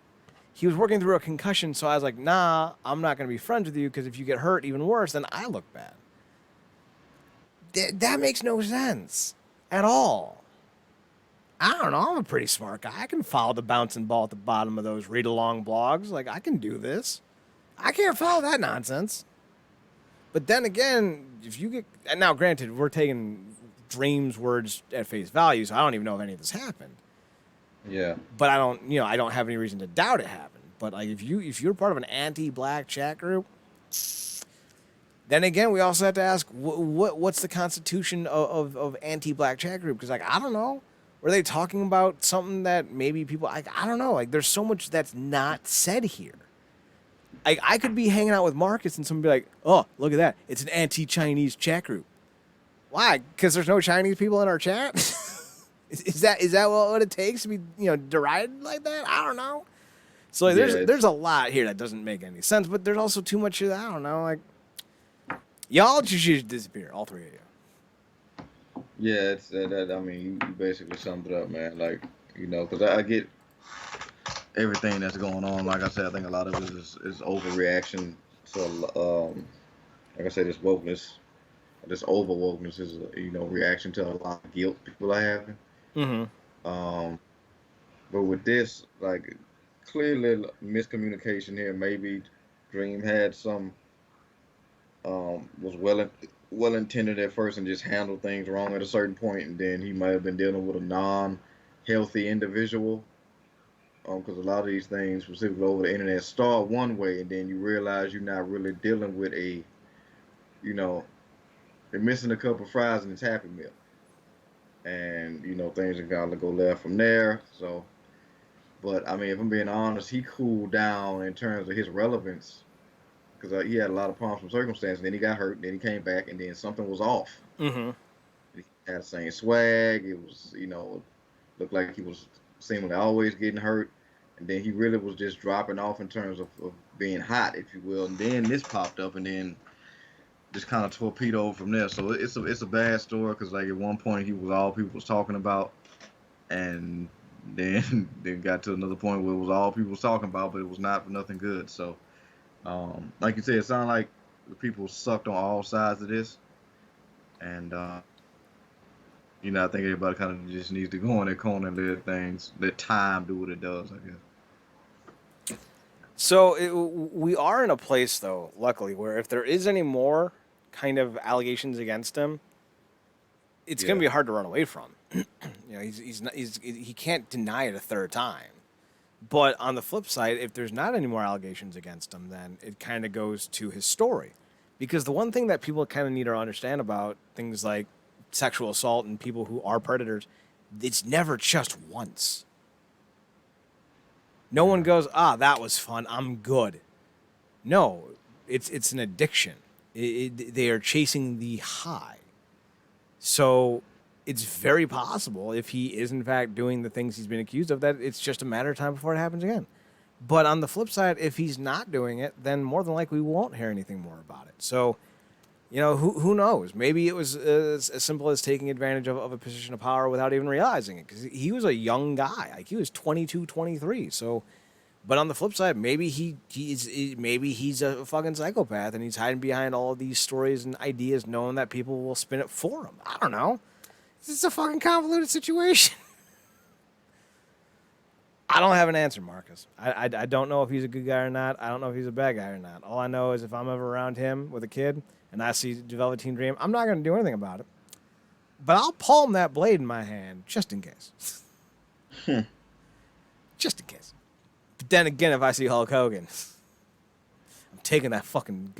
He was working through a concussion, so I was like, nah, I'm not going to be friends with you because if you get hurt even worse, then I look bad. That makes no sense at all. I don't know. I'm a pretty smart guy. I can follow the bouncing ball at the bottom of those read-along blogs. Like, I can do this. I can't follow that nonsense. But then again, if you get... And now, granted, we're taking Dream's words at face value, so I don't even know if any of this happened. Yeah. But I don't have any reason to doubt it happened. But, like, if you're part of an anti-black chat group, then again, we also have to ask, what's the constitution of anti-black chat group? Because, like, I don't know. Were they talking about something that maybe people... I don't know. Like, there's so much that's not said here. I could be hanging out with Marcus and someone be like, oh, look at that. It's an anti-Chinese chat group. Why? Because there's no Chinese people in our chat? Is that what it takes to be, derided like that? I don't know. So like, there's a lot here that doesn't make any sense, but there's also too much, I don't know, like... Y'all just should disappear, all three of you. Yeah, it's that. I mean, you basically summed it up, man. Like, because I get everything that's going on. Like I said, I think a lot of it is overreaction. So, like I said, this wokeness, this over wokeness is reaction to a lot of guilt people are having. Mm-hmm. But with this, like, clearly miscommunication here. Maybe Dream had some was well intended at first and just handled things wrong at a certain point, and then he might have been dealing with a non-healthy individual. Because a lot of these things, specifically over the internet, start one way, and then you realize you're not really dealing with they're missing a couple fries in his Happy Meal, and things are gonna go left from there. So, but I mean, if I'm being honest, he cooled down in terms of his relevance. Because he had a lot of problems from circumstances. Then he got hurt. Then he came back, and then something was off. Mm-hmm. He had the same swag. It was, looked like he was seemingly always getting hurt. And then he really was just dropping off in terms of being hot, if you will. And then this popped up, and then just kind of torpedoed from there. So it's a bad story because, like, at one point he was all people was talking about, and then got to another point where it was all people was talking about, but it was not for nothing good. So, like you said, it sounded like the people sucked on all sides of this, and I think everybody kind of just needs to go in their corner and let time do what it does, I guess. So we are in a place, though, luckily, where if there is any more kind of allegations against him, it's going to be hard to run away from. He can't deny it a third time. But on the flip side, if there's not any more allegations against him, then it kind of goes to his story. Because the one thing that people kind of need to understand about things like sexual assault and people who are predators, it's never just once. No one goes, that was fun, I'm good. No, it's an addiction. They are chasing the high. So it's very possible, if he is in fact doing the things he's been accused of, that it's just a matter of time before it happens again. But on the flip side, if he's not doing it, then more than likely we won't hear anything more about it. So, who knows? Maybe it was as simple as taking advantage of a position of power without even realizing it. Because he was a young guy. Like, he was 22, 23. So, but on the flip side, maybe he's a fucking psychopath and he's hiding behind all of these stories and ideas knowing that people will spin it for him. I don't know. It's a fucking convoluted situation. I don't have an answer, Marcus. I don't know if he's a good guy or not. I don't know if he's a bad guy or not. All I know is if I'm ever around him with a kid and I see Velveteen Dream, I'm not going to do anything about it. But I'll palm that blade in my hand just in case. Just in case. But then again, if I see Hulk Hogan, I'm taking that fucking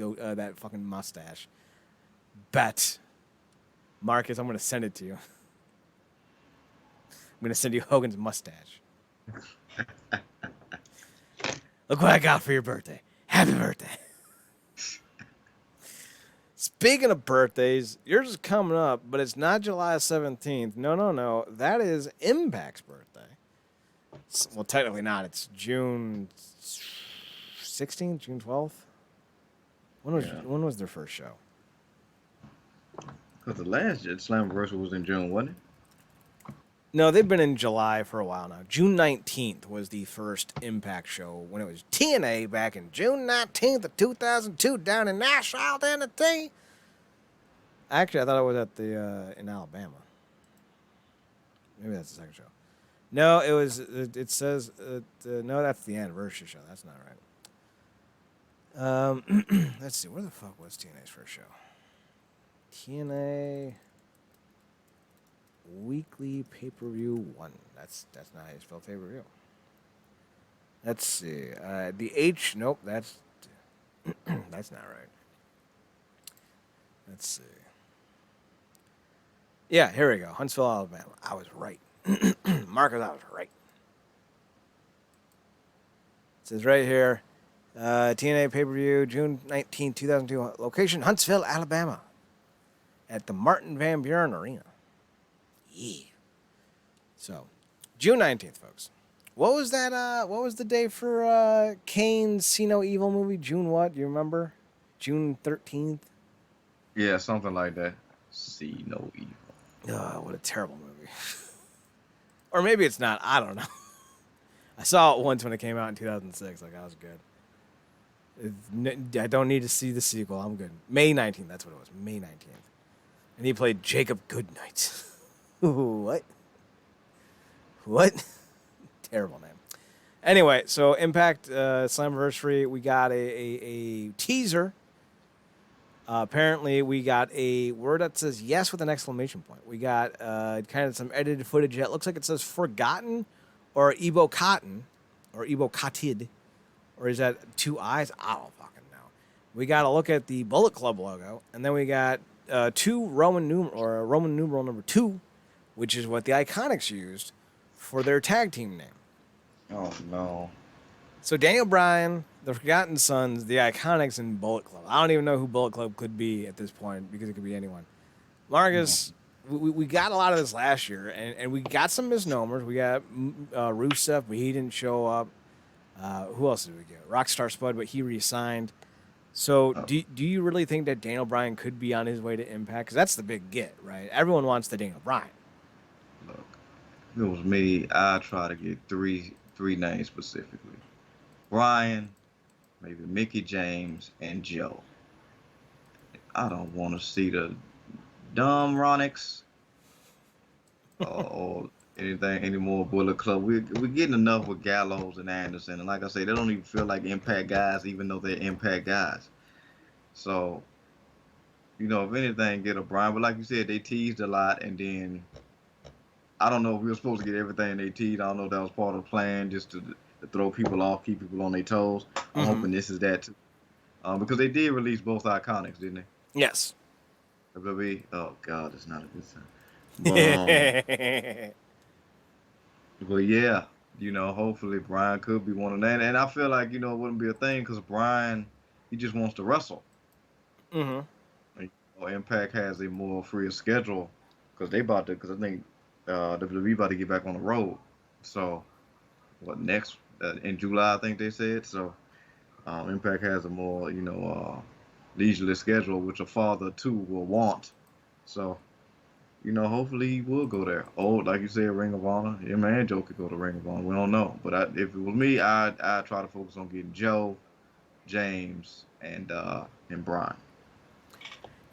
mustache. Bet. Marcus, I'm going to send it to you. I'm going to send you Hogan's mustache. Look what I got for your birthday. Happy birthday. Speaking of birthdays, yours is coming up, but it's not July 17th. No. That is Impact's birthday. Well, technically not. It's June 16th, June 12th. When was their first show? Because the last Slammiversary was in June, wasn't it? No, they've been in July for a while now. June 19th was the first Impact show when it was TNA back in June 19th of 2002 down in Nashville, Tennessee. Actually, I thought it was at the in Alabama. Maybe that's the second show. No, it was. It says no. That's the anniversary show. That's not right. Let's see. Where the fuck was TNA's first show? TNA Weekly Pay-Per-View 1. That's not how you spell pay-per-view. Let's see. The H. Nope. That's that's not right. Let's see. Yeah, here we go. Huntsville, Alabama. I was right. Marcus, I was right. It says right here, TNA pay-per-view, June 19, 2002. Location, Huntsville, Alabama. At the Martin Van Buren Arena. Yeah. So, June 19th, folks. What was that? What was the day for Kane's See No Evil movie? June what? Do you remember? June 13th? Yeah, something like that. See No Evil. Oh, what a terrible movie. Or maybe it's not. I don't know. I saw it once when it came out in 2006. Like, I was good. I don't need to see the sequel. I'm good. May 19th. That's what it was. May 19th. And he played Jacob Goodnight. What? What? Terrible name. Anyway, so Impact Slammiversary, we got a teaser. Apparently, we got a word that says yes with an exclamation point. We got kind of some edited footage that looks like it says Forgotten or Ebo Cotton or Ebo Cotted. Or is that two eyes? I don't fucking know. We got to look at the Bullet Club logo. And then we got Roman numeral number 2, which is what the Iconics used for their tag team name. Oh, no. So Daniel Bryan, the Forgotten Sons, the Iconics, and Bullet Club. I don't even know who Bullet Club could be at this point because it could be anyone. Marcus, we got a lot of this last year, and we got some misnomers. We got Rusev, but he didn't show up. Who else did we get? Rockstar Spud, but he re-signed. So do you really think that Daniel Bryan could be on his way to Impact? Because that's the big get, right? Everyone wants the Daniel Bryan. Look, If it was me, I'd try to get three names specifically. Brian, maybe Mickey James, and Joe. I don't want to see the dumb Ronix or anything anymore. Bullet Club. We're getting enough with Gallows and Anderson, and like I say, they don't even feel like Impact guys, even though they're Impact guys. So if anything, get a Brian. But like you said, they teased a lot, and then I don't know if we were supposed to get everything they teased. I don't know if that was part of the plan, just to throw people off, keep people on their toes. I'm Mm-hmm. hoping this is that too, because they did release both Iconics, didn't they? Yes. WWE. Oh God, it's not a good time. But Mm-hmm. but yeah, hopefully Brian could be one of them. And I feel like it wouldn't be a thing because Brian, he just wants to wrestle. Like, Impact has a more freer schedule because they about to. Because I think WWE about to get back on the road. So what next in July? I think they said so. Impact has a more leisurely schedule, which a father too will want. So hopefully he will go there. Oh, like you said, Ring of Honor. Yeah, man, Joe could go to Ring of Honor. We don't know, but if it was me, I'd try to focus on getting Joe, James, and Brian.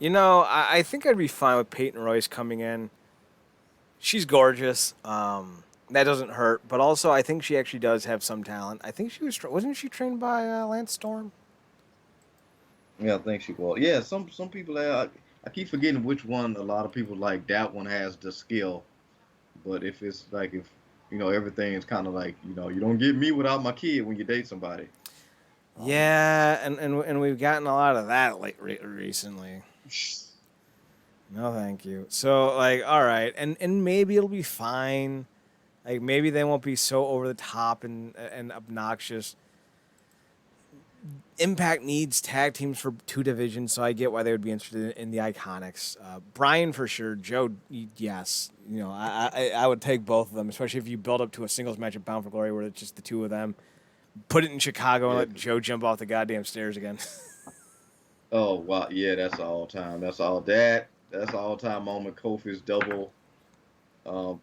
I think I'd be fine with Peyton Royce coming in. She's gorgeous. That doesn't hurt, but also I think she actually does have some talent. I think wasn't she trained by Lance Storm? Yeah, I think she will. Yeah, some people I keep forgetting which one. A lot of people like that one has the skill, but if everything is kind of like you don't get me without my kid when you date somebody. Um, Yeah, and we've gotten a lot of that recently. No, thank you. So like, all right, and maybe it'll be fine. Like maybe they won't be so over the top and obnoxious. Impact needs tag teams for two divisions, so I get why they would be interested in the Iconics. Brian for sure. Joe, yes. I would take both of them, especially if you build up to a singles match at Bound for Glory where it's just the two of them. Put it in Chicago and yeah. let Joe jump off the goddamn stairs again. Oh wow, yeah, that's all time. That's all time moment. Kofi's double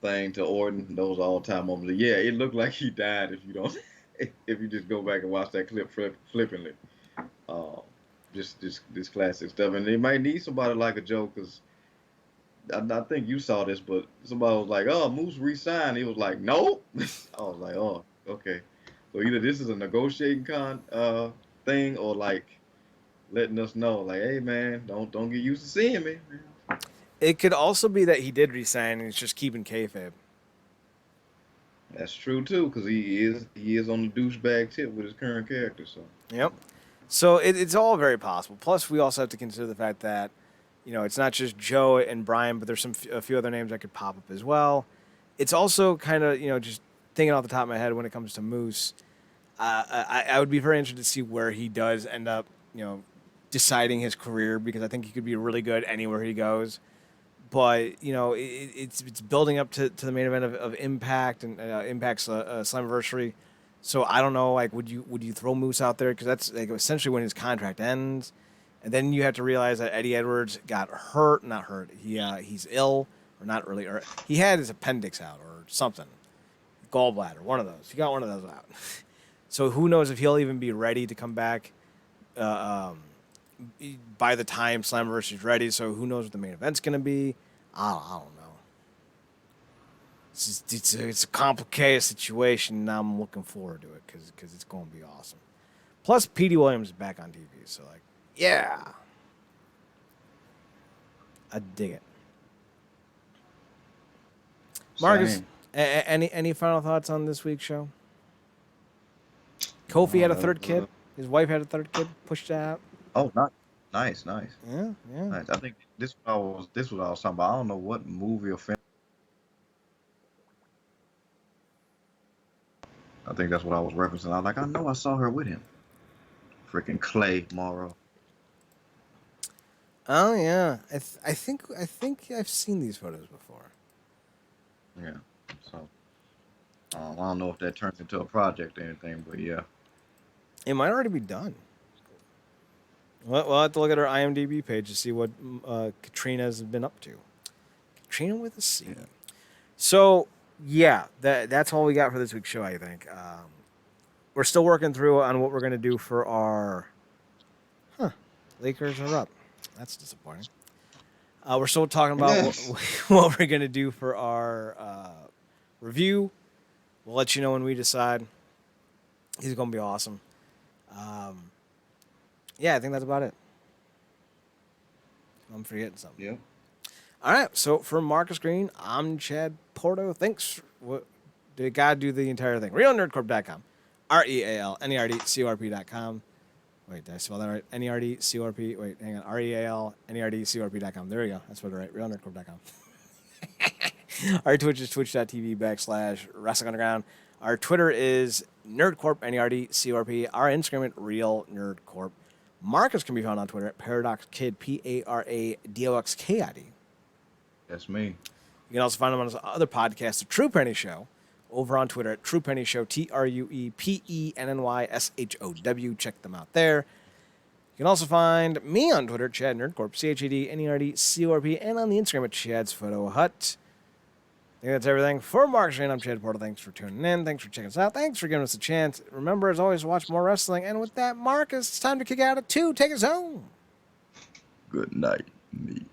thing to Orton. Those all time moments. Yeah, it looked like he died if you don't if you just go back and watch that clip flippantly. Um, just this classic stuff, and they might need somebody like a Joe because I think you saw this, but somebody was like, "Oh, Moose re-signed." He was like, "No." I was like, "Oh, okay." So either this is a negotiating thing, or like letting us know, like, "Hey, man, don't get used to seeing me." It could also be that he did resign and he's just keeping kayfabe. That's true too, because he is on the douchebag tip with his current character. So Yep. So it's all very possible. Plus, we also have to consider the fact that, it's not just Joe and Brian, but there's a few other names that could pop up as well. It's also kind of, just thinking off the top of my head when it comes to Moose, I would be very interested to see where he does end up, deciding his career because I think he could be really good anywhere he goes. But it's building up to the main event of Impact and Impact's Slammiversary. So I don't know, like, would you throw Moose out there because that's like essentially when his contract ends, and then you have to realize that Eddie Edwards got hurt, not hurt. He's ill or not really, or he had his appendix out or something, gallbladder, one of those. He got one of those out. So who knows if he'll even be ready to come back by the time Slammiversary is ready. So who knows what the main event's going to be? I don't know. It's a complicated situation, and I'm looking forward to it because it's going to be awesome. Plus, Petey Williams is back on TV, so like, yeah, I dig it. Marcus, same. any final thoughts on this week's show? Kofi had a third kid. His wife had a third kid. Pushed out. Oh, nice, nice. Yeah, yeah. Nice. I think this was I was talking about. I don't know what movie or film. I think that's what I was referencing. I was like, I know I saw her with him. Freaking Clay Morrow. Oh yeah. I think I've seen these photos before. Yeah. So I don't know if that turns into a project or anything, but yeah. It might already be done. We'll have to look at her IMDb page to see what Katrina's been up to. Katrina with a C. Yeah. So Yeah, that's all we got for this week's show, I think. We're still working through on what we're going to do for our... Lakers are up. That's disappointing. We're still talking about what we're going to do for our review. We'll let you know when we decide. He's going to be awesome. Yeah, I think that's about it. I'm forgetting something. Yeah. All right, so for Marcus Green, I'm Chad Porto. Thanks. Did God do the entire thing? RealNerdcorp.com. RealNerdcorp.com. Wait, did I spell that right? NERDCORP. Wait, hang on. RealNerdCorp.com. There we go. That's what I write. RealNerdcorp.com. Our Twitch is twitch.tv/Wrestling Underground. Our Twitter is NerdCorp, NERDCORP. Our Instagram at Real NerdCorp. Marcus can be found on Twitter at ParadoxKid, ParadoxKid. That's me. You can also find him on his other podcast, The True Penny Show, over on Twitter at True Penny Show, TruePennyShow. Check them out there. You can also find me on Twitter, Chad Nerdcorp, ChadNerdCorp, and on the Instagram at Chad's Photo Hut. I think that's everything. For Marcus Green, I'm Chad Porter. Thanks for tuning in. Thanks for checking us out. Thanks for giving us a chance. Remember, as always, to watch more wrestling. And with that, Marcus, it's time to kick out at 2. Take us home. Good night, me.